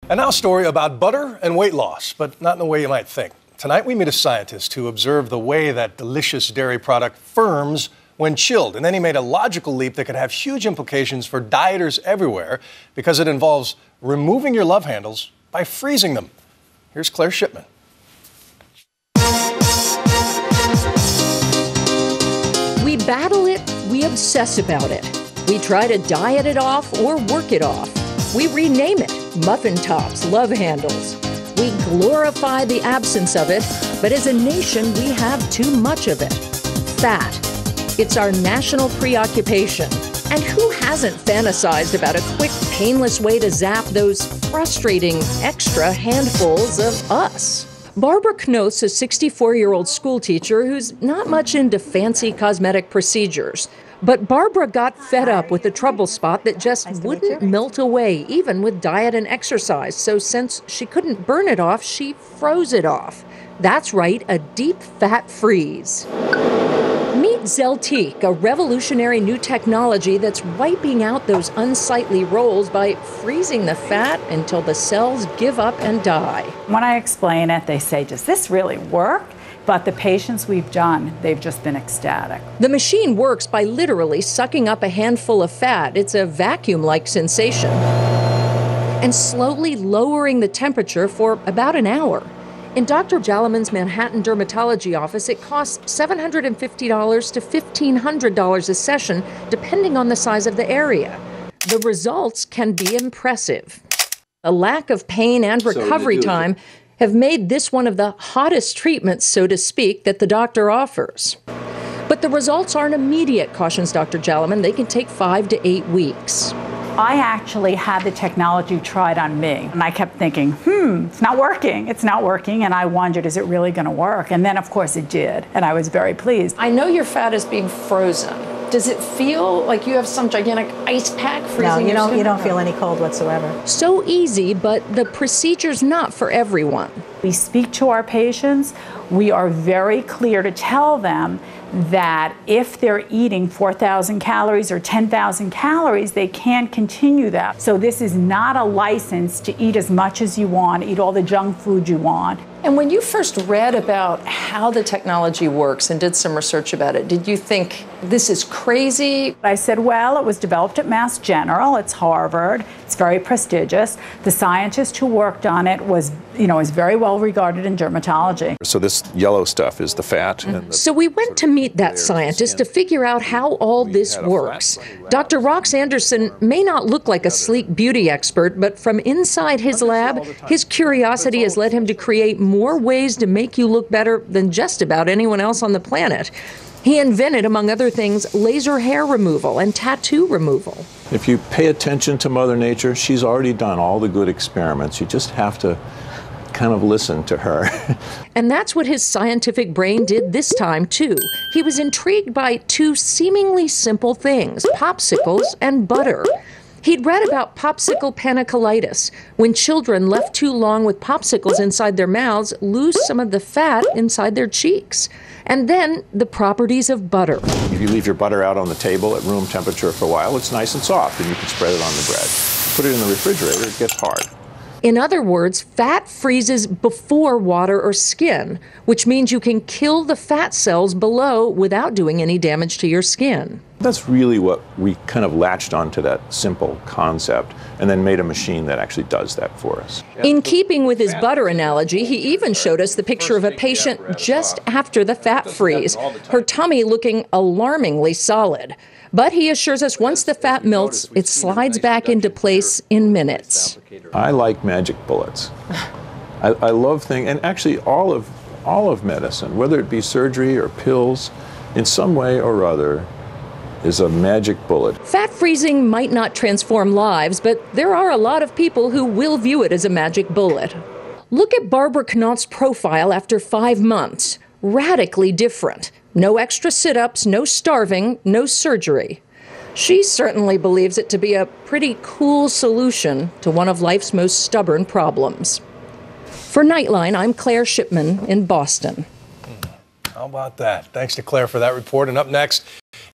And now a story about butter and weight loss, but not in the way you might think. Tonight we meet a scientist who observed the way that delicious dairy product firms when chilled. And then he made a logical leap that could have huge implications for dieters everywhere because it involves removing your love handles by freezing them. Here's Claire Shipman. We battle it, we obsess about it. We try to diet it off or work it off. We rename it muffin tops, love handles. We glorify the absence of it, but as a nation, we have too much of it. Fat. It's our national preoccupation. And who hasn't fantasized about a quick, painless way to zap those frustrating extra handfuls of us? Barbara Knoth's a 64-year-old schoolteacher who's not much into fancy cosmetic procedures. But Barbara got fed up with a trouble spot that just wouldn't melt away, even with diet and exercise. So since she couldn't burn it off, she froze it off. That's right, a deep fat freeze. Meet Zeltique, a revolutionary new technology that's wiping out those unsightly rolls by freezing the fat until the cells give up and die. When I explain it, they say, does this really work? But the patients we've done, they've just been ecstatic. The machine works by literally sucking up a handful of fat. It's a vacuum-like sensation. And slowly lowering the temperature for about an hour. In Dr. Jalaman's Manhattan dermatology office, it costs $750 to $1,500 a session, depending on the size of the area. The results can be impressive. A lack of pain and recovery time have made this one of the hottest treatments, so to speak, that the doctor offers. But the results aren't immediate, cautions Dr. Jalaman. They can take 5 to 8 weeks. I actually had the technology tried on me, and I kept thinking, it's not working, and I wondered, is it really going to work? And then, of course, it did, and I was very pleased. I know your fat is being frozen. Does it feel like you have some gigantic ice pack freezing your skin? No, you don't feel any cold whatsoever. So easy, but the procedure's not for everyone. We speak to our patients. We are very clear to tell them that if they're eating 4,000 calories or 10,000 calories, they can't continue that. So this is not a license to eat as much as you want, eat all the junk food you want. And when you first read about how the technology works and did some research about it, did you think this is crazy? I said, well, it was developed at Mass General. It's Harvard. It's very prestigious. The scientist who worked on it was very well regarded in dermatology. So this yellow stuff is the fat. And so we went to meet that scientist to figure out how all this works. Dr. Rox Anderson may not look like a sleek beauty expert, but from inside his lab, his curiosity has led him to create more ways to make you look better than just about anyone else on the planet. He invented, among other things, laser hair removal and tattoo removal. If you pay attention to Mother Nature, she's already done all the good experiments. You just have to kind of listen to her. And that's what his scientific brain did this time, too. He was intrigued by two seemingly simple things, popsicles and butter. He'd read about popsicle panicolitis, when children left too long with popsicles inside their mouths lose some of the fat inside their cheeks. And then the properties of butter. If you leave your butter out on the table at room temperature for a while, it's nice and soft, and you can spread it on the bread. Put it in the refrigerator, it gets hard. In other words, fat freezes before water or skin, which means you can kill the fat cells below without doing any damage to your skin. That's really what we kind of latched onto, that simple concept, and then made a machine that actually does that for us. In keeping with his butter analogy, he even showed us the picture of a patient just after the fat freeze, her tummy looking alarmingly solid. But he assures us once the fat melts, it slides back into place in minutes. I like magic bullets. I love things, and actually all of medicine, whether it be surgery or pills, in some way or other, is a magic bullet. Fat freezing might not transform lives, but there are a lot of people who will view it as a magic bullet. Look at Barbara Knoth's profile after 5 months. Radically different. No extra sit-ups, no starving, no surgery. She certainly believes it to be a pretty cool solution to one of life's most stubborn problems. For Nightline, I'm Claire Shipman in Boston. How about that? Thanks to Claire for that report. And up next,